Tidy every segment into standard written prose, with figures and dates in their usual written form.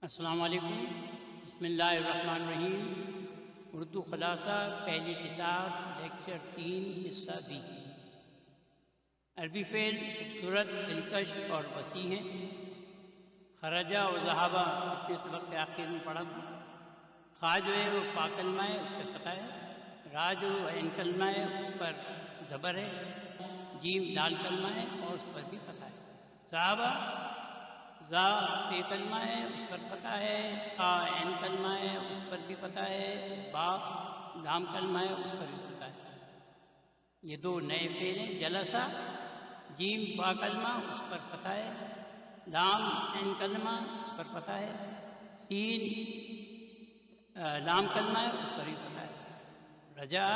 السلام علیکم۔ بسم اللہ الرحمن الرحیم۔ اردو خلاصہ پہلی کتاب لیکچر 3 حصہ B۔ عربی فعل خوبصورت، دلکش اور وسیع ہیں۔ خرجہ و ذہابہ اتنے سبق کے آخر میں پڑھا تھا۔ خا جو ہے وہ فا کلمہ ہے، اس پہ فتح ہے۔ را جو عین کلمہ ہے اس پر زبر ہے۔ جیم دال کلمہ ہے اور اس پر بھی فتح ہے۔ ذہابہ زا پے کلمہ ہے، اس پر فتح ہے۔ خا عین کلمہ ہے، اس پر بھی فتح ہے۔ با لام کلمہ ہے، اس پر بھی فتح ہے۔ یہ دو نئے فعل ہیں۔ جلسہ جیم با کلمہ، اس پر فتح ہے۔ لام عین کلمہ، اس پر فتح ہے۔ سین لام کلمہ ہے، اس پر بھی فتح ہے۔ رجا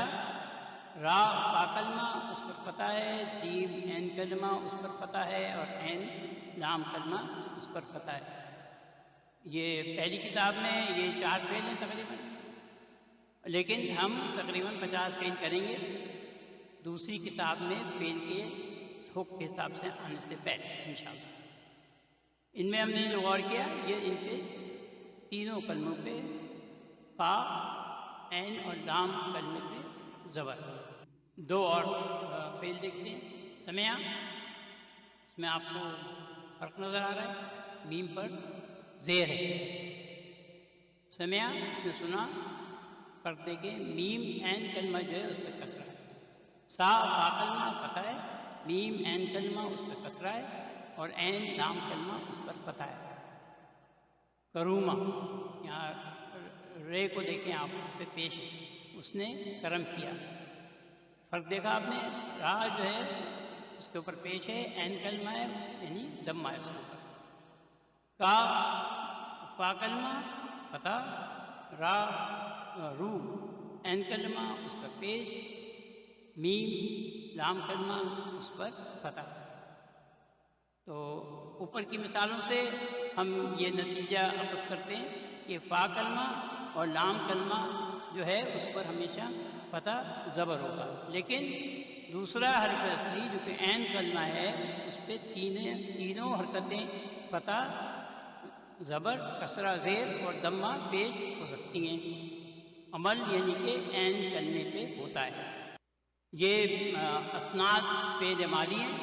را با کلمہ، اس پر فتح ہے۔ جیم عین کلمہ، اس پر فتح ہے، اور عین لام کلمہ اس پر فتح ہے۔ یہ پہلی کتاب میں یہ 4 فعل ہیں تقریباً، لیکن ہم تقریباً 50 فعل کریں گے دوسری کتاب میں فعل کے تھوک کے حساب سے آنے سے پہلے انشاءاللہ۔ ان میں ہم نے جو غور کیا یہ ان پہ تینوں کلموں پہ فا عین اور لام کلمے پہ زبر۔ 2 اور فعل دیکھتے ہیں۔ سمعہ، اس میں آپ کو فرق نظر آ رہا ہے، میم پر زیر ہے۔ سمعہ اس نے سنا، فرق دیکھیں، میم عین کلمہ جو ہے اس پہ کسرہ ہے۔ سا با کلمہ فتح ہے، میم عین کلمہ اس پہ کسرہ ہے، اور عین لام کلمہ اس پر فتح ہے۔ کرومہ، یہاں رے کو دیکھیں آپ، اس پہ پیش ہے، اس نے کرم کیا۔ فرق دیکھا آپ نے، را جو ہے اس کے اوپر پیش ہے، عین کلمہ ہے یعنی دم ہے اس کے اوپر۔ کا فا کلمہ فتح، را رو عین کلمہ اس پر پیش، میم لام کلمہ اس پر فتح۔ تو اوپر کی مثالوں سے ہم یہ نتیجہ اخذ کرتے ہیں کہ فا کلمہ اور لام کلمہ جو ہے اس پر ہمیشہ فتح زبر ہوگا، لیکن دوسرا حرف اصلی جو کہ عین کلمہ ہے اس پہ تینوں حرکتیں فتح زبر کسرہ زیر اور دمہ پیش ہو سکتی ہیں۔ عمل یعنی کہ عین کلمے پہ ہوتا ہے۔ یہ اسناد فعل ماضی ہیں۔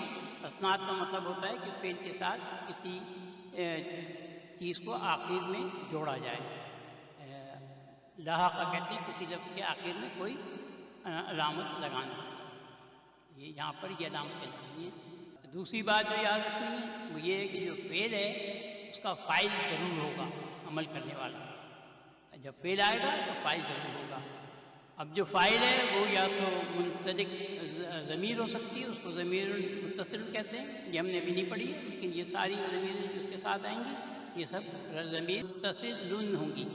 اسناد کا مطلب ہوتا ہے کہ فعل کے ساتھ کسی چیز کو آخر میں جوڑا جائے۔ لاحقہ کہتے ہیں کسی لفظ کے آخر میں کوئی علامت لگانا۔ یہ یہاں پر یہ علامت نہیں ہے۔ دوسری بات جو یاد رکھنی ہے وہ یہ ہے کہ جو فعل ہے اس کا فاعل ضرور ہوگا، عمل کرنے والا۔ جب فعل آئے گا تو فاعل ضرور ہوگا۔ اب جو فاعل ہے وہ یا تو منسلک ضمیر ہو سکتی ہے، اس کو ضمیر متصل کہتے ہیں، یہ ہم نے ابھی نہیں پڑھی ہے، لیکن یہ ساری ضمیریں جو اس کے ساتھ آئیں گی یہ سب ضمیر متصل ہوں گی،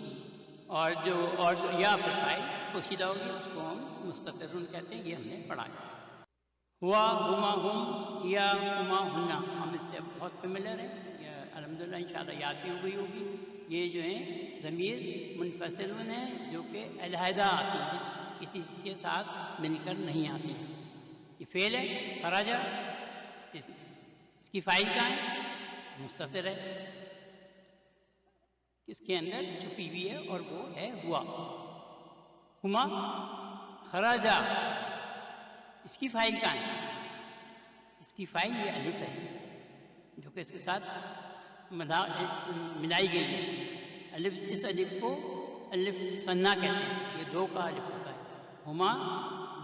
اور جو یا پھر فاعل پوشیدہ ہوگی اس کو ہم مستتر کہتے ہیں، یہ ہم نے پڑھا ہے۔ ہوا، ہما، ہم، یا، ہما، ہننا، ہم اس سے بہت فیملیئر ہیں، الحمدللہ انشاءاللہ یاد بھی ہو گئی ہوگی۔ یہ جو ہیں ضمیر منفصل ہیں جو کہ علیحدہ آتی ہیں، کسی کے ساتھ مل کر نہیں آتی ہیں۔ یہ فعل ہے خراجہ، اس کی فاعل کہاں ہے؟ مستتر ہے، اس کے اندر چھپی ہوئی ہے اور وہ ہے ہوا۔ ہما خراجہ، اس کی فاعل کہاں ہے؟ اس کی فاعل یہ الف ہے جو کہ اس کے ساتھ ملائی گئی ہے۔ الف، اس الف کو الف ثنا کہتے ہیں، یہ 2 کا الف ہوتا ہے۔ ہما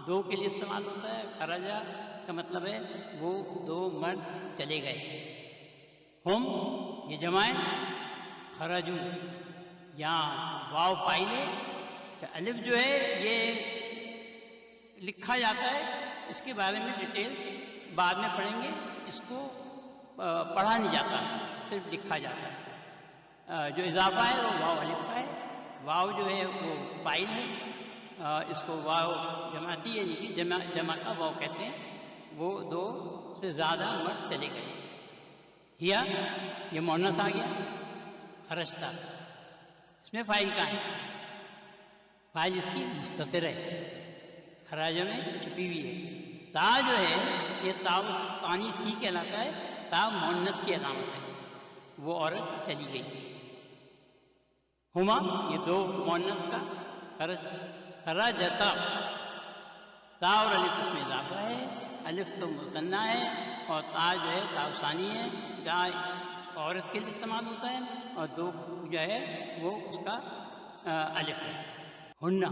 2 کے لیے استعمال ہوتا ہے، خرجہ کا مطلب ہے وہ 2 مرد چلے گئے۔ ہم یہ جمع ہے، خرجو یہاں واو فاعل ہے۔ الف جو ہے یہ لکھا جاتا ہے، اس کے بارے میں ڈیٹیل بعد میں پڑھیں گے، اس کو پڑھا نہیں جاتا، صرف لکھا جاتا ہے۔ جو اضافہ ہے وہ واو الف کا ہے، واو جو ہے وہ فاعل ہے، اس کو واو جماعتی یعنی کہ جمع کا واو کہتے ہیں، وہ 2 سے زیادہ مرد چلے گئے۔ ہیا یہ مؤنث آ گیا، خرجتا، اس میں فاعل کہاں ہے؟ فاعل اس کی مستتر ہے، خراجہ میں چھپی ہوئی ہے۔ تا جو ہے یہ تانی سی کہلاتا ہے، تا مؤنث کی علامت ہے، وہ عورت چلی گئی۔ ہما یہ دو مؤنث کا، خرجتا تا اور الف اس میں اضافہ ہے، الف تو مثنیٰ ہے اور تا جو ہے تا ثانی ہے، جہاں عورت کے لیے استعمال ہوتا ہے، اور دو جو ہے وہ اس کا الف ہے۔ ہنہ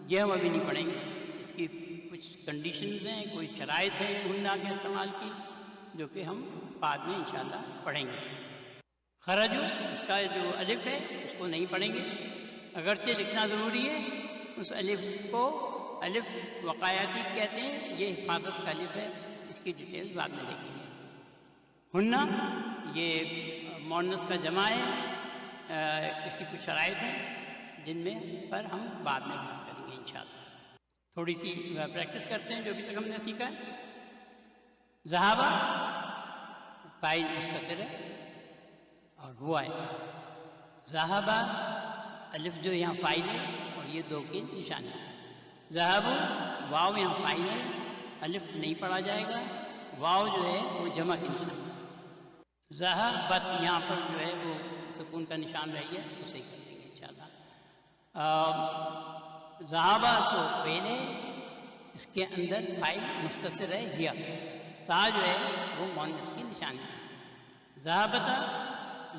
یہ ہم ابھی نہیں پڑھیں گے، اس کی کچھ کنڈیشنز ہیں، کوئی شرائط ہیں ہنہ کے استعمال کی، جو کہ ہم بعد میں انشاءاللہ پڑھیں گے۔ خرجو اس کا جو الف ہے اس کو نہیں پڑھیں گے، اگرچہ لکھنا ضروری ہے، اس الف کو الف وقایاتی کہتے ہیں، یہ حفاظت کا الف ہے، اس کی ڈیٹیلز بعد میں دیکھیں گے۔ ہنہ یہ مؤنث کا جمع ہے، اس کی کچھ شرائط ہیں جن میں پر ہم بعد میں بات کریں گے انشاءاللہ۔ تھوڑی سی پریکٹس کرتے ہیں جو ابھی تک ہم نے سیکھا ہے۔ ذہابہ فاعل مستتر ہے اور ہوا ہے، ذہابہ الف جو یہاں فاعل ہے اور یہ دو کی نشانی ہے۔ ذہاب واو یہاں فاعل ہے، الف نہیں پڑھا جائے گا، واو جو ہے وہ جمع کی نشانی ہے۔ ذہبت یہاں پر جو ہے وہ سکون کا نشان رہی ہے، اس کو صحیح کر دیں گے انشاءاللہ۔ ذہابہ تو فعل ہے، اس کے اندر فاعل مستتر ہے ہیا، تا جو ہے وہ مؤنث کی نشانی ہے۔ ذہابتا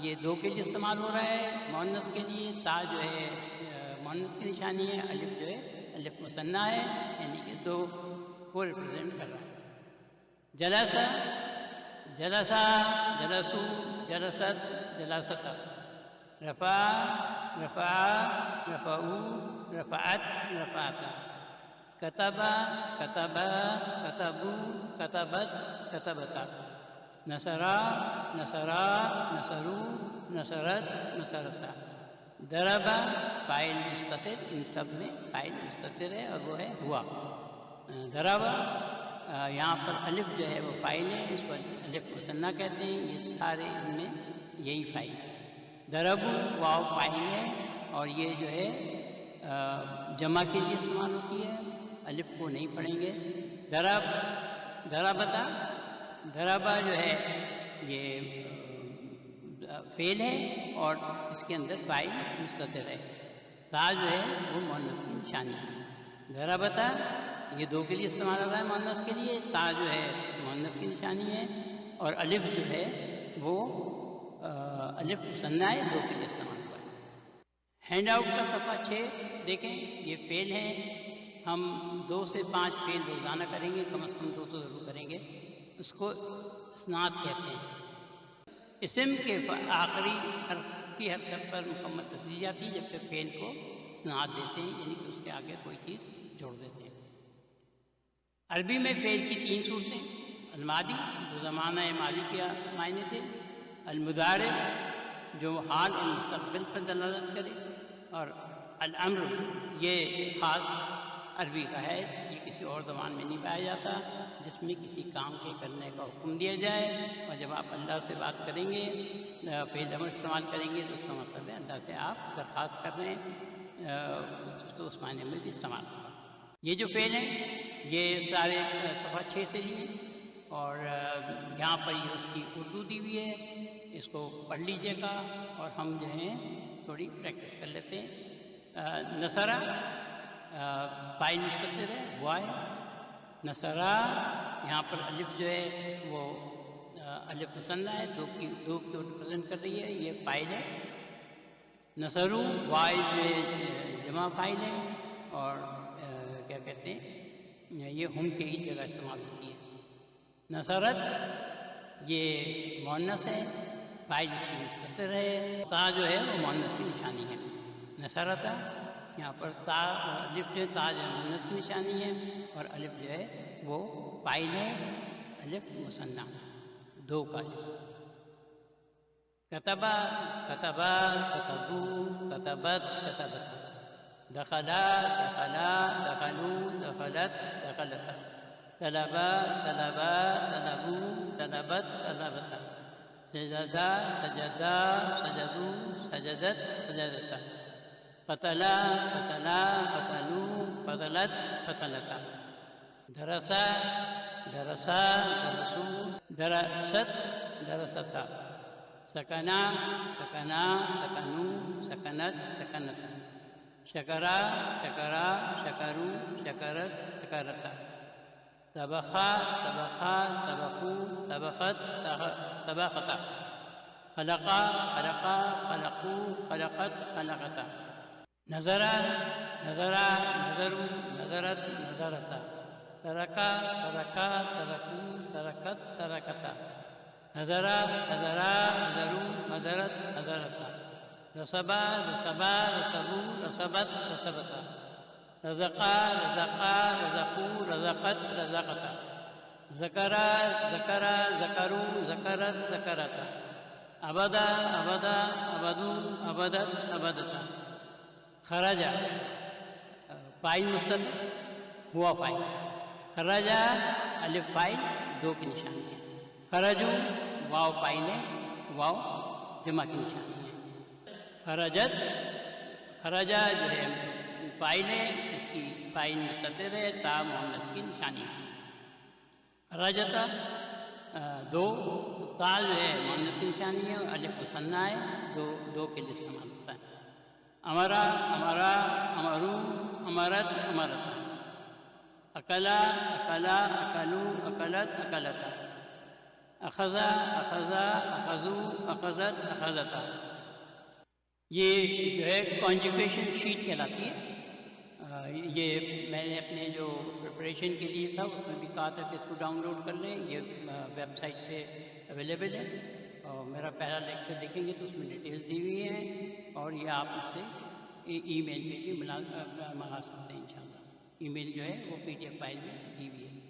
یہ دو کے لیے استعمال ہو رہا ہے، مؤنث کے لیے، تا جو ہے مؤنث کی نشانی ہے، الف جو ہے الف مثنیٰ ہے، یعنی کہ دو کو ریپرزینٹ کر رہا ہے۔ جلسہ جلسا، جلسو، جلست، جلستا۔ رفع رفع، رفعو، رفعت، رفعتا۔ کتب کتب، کتبو، کتبت، کتبتا۔ نصرا نصرا، نصرو، نصرت، نصرتا۔ ضرب فاعل مستتر، ان سب میں فاعل مستتر ہے اور وہ ہے ہوا۔ ضرب یہاں پر الف جو ہے وہ فاعل ہے، اس کو الف مثنیٰ کہتے ہیں، یہ سارے ان میں یہی فاعل ہے۔ ضرب واو فاعل ہے اور یہ جو ہے جمع کے لیے استعمال ہوتی ہے، الف کو نہیں پڑھیں گے۔ ضرب ضربتا، ضربہ جو ہے یہ فعل ہے اور اس کے اندر فاعل مستتر ہے، تا جو ہے وہ مؤنث کی نشانی ہے۔ ضربتا یہ دو کے لیے استعمال ہو رہا ہے مؤنث کے لیے، تا جو ہے مؤنث کی نشانی ہے، اور الف جو ہے وہ الف مثنیٰ ہے، دو کے لیے استعمال ہوا ہے۔ ہینڈ آؤٹ کا صفحہ 6 دیکھیں، یہ فعل ہے، ہم 2 سے 5 فعل روزانہ کریں گے، کم از کم 2 تو ضرور کریں گے، اس کو اسناد کہتے ہیں۔ اسم کے آخری حرف کی حرکت پر مکمل کر دی جاتی ہے، جبکہ فعل کو اسناد دیتے ہیں، یعنی کہ اس کے آگے کوئی چیز جوڑ دیتے ہیں۔ عربی میں فعل کی 3 صورتیں: الماضی جو زمانہ ماضی کے معنی تھے، المضارع جو حال اور مستقبل پر دلالت کرے، اور الامر یہ خاص عربی کا ہے، یہ کسی اور زبان میں نہیں پایا جاتا، جس میں کسی کام کے کرنے کا حکم دیا جائے، اور جب آپ اللہ سے بات کریں گے، فعل امر استعمال کریں گے، تو اس کا مطلب ہے اللہ سے آپ درخواست کر رہے ہیں، تو اس معنی میں بھی استعمال ہوگا۔ یہ جو فعل ہیں یہ سارے صفحہ 6 سے لیے، اور یہاں پر یہ اس کی اردو دی ہوئی ہے، اس کو پڑھ لیجیے گا اور ہم جو ہیں تھوڑی پریکٹس کر لیتے ہیں۔ نصرہ فاعل مستتر ہے، ہوا ہے۔ نصرہ یہاں پر الف جو ہے وہ الف مثنیٰ ہے، دو کو ریپرزینٹ کر رہی ہے، یہ فاعل ہے۔ نصرو واحد جو جمع فاعل ہے، اور کیا کہتے ہیں یہ ہم کے ہی جگہ استعمال ہوتی ہے۔ نصرت یہ مؤنث ہے، فاعل اس کی مستتر ہے، تا جو ہے وہ مؤنث کی نشانی ہے۔ نصرتا یہاں پر تا الف جو ہے، تا جو ہے مؤنث کی نشانی ہے، اور الف جو ہے وہ فاعل ہے، الف مثنیٰ 2 کا جو۔ کتبا کتبا، کتبو، کتبت، کتبتا۔ دخلا دخلا، دخلو، دخلت، دخلتا۔ طلبا طلبا، طلبو، طلبت، طلبتا۔ سجدا سجدا، سجدو، سجدت، سجدتا۔ قتلا قتلا، قتلو، قتلت، قتلتا۔ درسا درسا، درسو، درست، درستا۔ سکنا سکنا سکنو سکنت سکنتا شکرا شکرا شکرو شکرت شکرتا طبخا طبخا طبخو طبخت طبختا خلقا خلقا خلقو خلقت خلقتا نظرا نظرا نظرو نظرت نظرتا ترکا ترکا ترکو ترکت ترکتا نظرا نظرا نظرو نظرت نظرتا رسبا رسبا رسبو رسبت رسبتا رزقا رزقا رزقو رزقت رزقتا ذکرا ذکرا ذکرو ذکرت ذکرتا ابدا ابدا ابدو ابدت ابدتا خرجا فاعل مستتر ہوا فاعل خرجا الف فاعل دو کی نشانی ہے خرجو واو فاعل ہے واو جمع کی نشانی ہے خرجت خرجا جو ہے فاعل ہے اس کی فاعل مستتر ہے تا مؤنث کی نشانی ہے خرجتا دو تا جو ہے مؤنث کی نشانی ہے اور الف مثنیٰ ہے دو کے لیے استعمال ہوتا ہے امرا امرا امرو امرت امرتا اکلا اکلا اکلو اکلت اکلتا اخذا اخذا اخذو اخذت اخذتا یہ جو ہے کانجوگیشن شیٹ کہلاتی ہے یہ میں نے اپنے جو پریپریشن کے لیے تھا اس میں بھی کہا تھا کہ اس کو ڈاؤن لوڈ کر لیں یہ ویب سائٹ پہ اویلیبل ہے اور میرا پہلا لیکچر دیکھیں گے تو اس میں ڈیٹیلز دی ہوئی ہیں اور یہ آپ اس سے ای میل پہ بھی منگا سکتے ہیں انشاءاللہ ای میل جو ہے وہ PDF فائل میں دی ہوئی ہے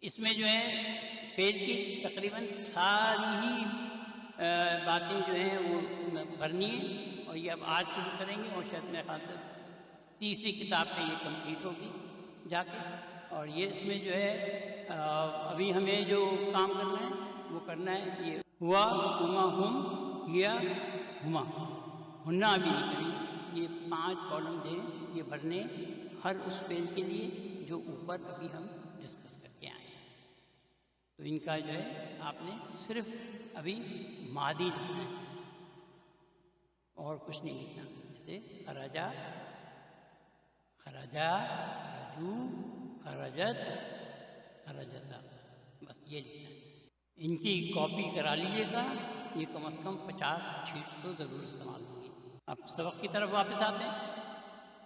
اس میں جو ہے فعل کی تقریباً ساری ہی باتیں جو ہیں وہ بھرنی ہیں اور یہ اب آج شروع کریں گے اور شاید میں خاطر تیسری کتاب پہ یہ کمپلیٹ ہوگی جا کے اور یہ اس میں جو ہے ابھی ہمیں جو کام کرنا ہے وہ کرنا ہے یہ ہوا ہما ہم ہیا ہما ہننا ابھی نہیں کریں گے یہ 5 کالم جو ہیں یہ بھرنے ہر اس فعل کے لیے جو اوپر ابھی ہم ڈسکس کر کے آئے ہیں تو ان کا جو ہے آپ نے صرف ابھی ماضی لکھنا ہے اور کچھ نہیں لکھنا جیسے خرجا خرجا خرجو خرجت خرجتا بس یہ لکھنا ہے ان کی کاپی کرا لیجیے گا یہ کم از کم 50 شیٹس تو ضرور استعمال ہوں گی اب سبق کی طرف واپس آتے ہیں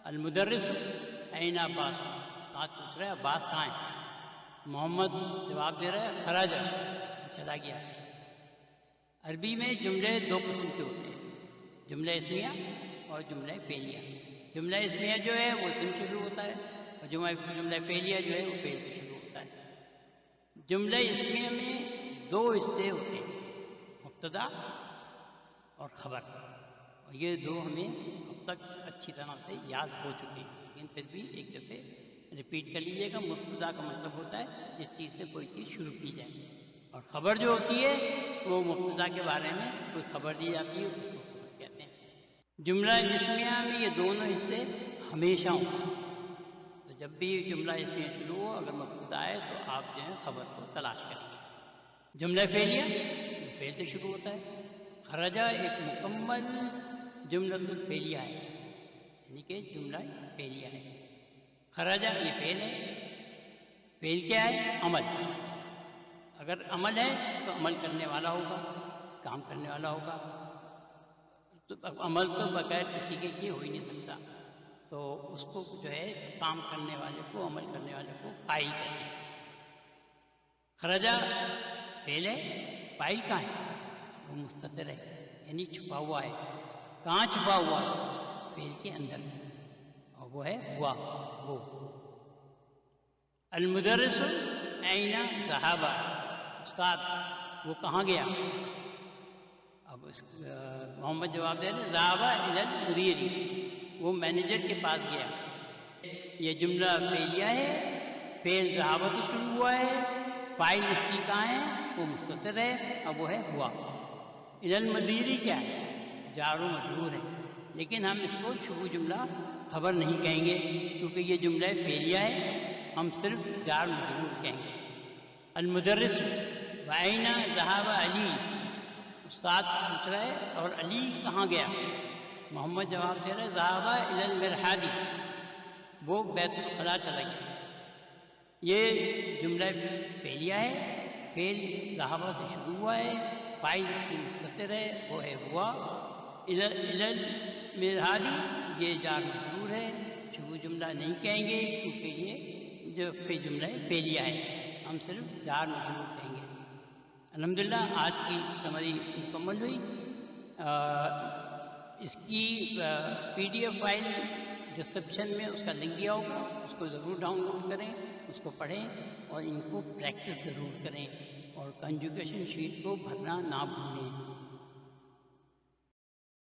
المدرس این عباس استاد پوچھ رہے ہیں عباس کہاں ہے محمد جواب دے رہا ہے خرجا چلا گیا عربی میں جملے 2 قسم کے ہوتے ہیں جملہ اسمیہ اور جملہ فعلیہ جملہ اسمیہ جو ہے وہ اسم شروع ہوتا ہے اور جملہ فعلیہ جو ہے وہ فعل سے شروع ہوتا ہے جملہ اسمیہ میں 2 حصے ہوتے ہیں مبتدا اور خبر اور یہ 2 ہمیں اب تک اچھی طرح سے یاد ہو چکے ہیں لیکن پھر بھی ایک دفعہ ریپیٹ کر لیجیے گا مبتدا کا مطلب ہوتا ہے جس چیز سے کوئی چیز شروع کی جائے اور خبر جو ہوتی ہے وہ مبتدا کے بارے میں کوئی خبر دی جاتی ہے اس کو خبر کہتے ہیں جملہ اسمیہ میں یہ دونوں حصے ہمیشہ ہوں تو جب بھی جملہ اسمیہ شروع ہو اگر مبتدا ہے تو آپ جو ہے خبر کو تلاش کریں جملہ فعلیہ فعل سے شروع ہوتا ہے خرجہ ایک مکمل جملہ فعلیہ ہے یعنی کہ جملہ فعلیہ ہے خرجہ یہ فعل ہے فعل کیا ہے عمل اگر عمل ہے تو عمل کرنے والا ہوگا کام کرنے والا ہوگا تو عمل تو بغیر کسی کے ہو ہی نہیں سکتا تو اس کو جو ہے کام کرنے والے کو عمل کرنے والے کو فاعل کہتے ہیں خرجہ فعل ہے فاعل کہاں ہے وہ مستتر ہے یعنی چھپا ہوا ہے کہاں چھپا ہوا ہے فعل کے اندر اور وہ ہے ہوا وہ المدرس این ذهب استاد وہ کہاں گیا اب محمد جواب دے رہے ذهب الى المدیر وہ مینیجر کے پاس گیا یہ جملہ فعلیہ ہے فعل ذهب سے شروع ہوا ہے فاعل اس کی کہاں ہے وہ مستتر ہے اب وہ ہے ہوا الى المدیر کیا ہے جار و مجرور ہے لیکن ہم اس کو شبہ جملہ خبر نہیں کہیں گے کیونکہ یہ جملہ فعلیہ ہے ہم صرف جار مجرور کہیں گے المدرس وَأَيْنَ ذَهَبَ علی استاد پوچھ رہا ہے اور علی کہاں گیا؟ محمد جواب دے رہا ہے ذهب الی المرحاض، وہ بیت الخلاء چلا گیا۔ یہ جملہ فعلیہ ہے، فعل ذهب سے شروع ہوا ہے، فاعل اس کی مستتر ہے، وہ ہے ہوا۔ الی المرحاض یہ جار مجرور ہے، شروع جملہ نہیں کہیں گے کیونکہ یہ جو جملہ فعلیہ ہے، ہم صرف جار مجرور کہیں گے۔ الحمدللہ آج کی سمری مکمل ہوئی۔ اس کی P D F file description میں اس کا لنک دیا ہوگا، اس کو ضرور ڈاؤن لوڈ کریں، اس کو پڑھیں اور ان کو پریکٹس ضرور کریں، اور کنجوگیشن شیٹ کو بھرنا نہ بھولیں۔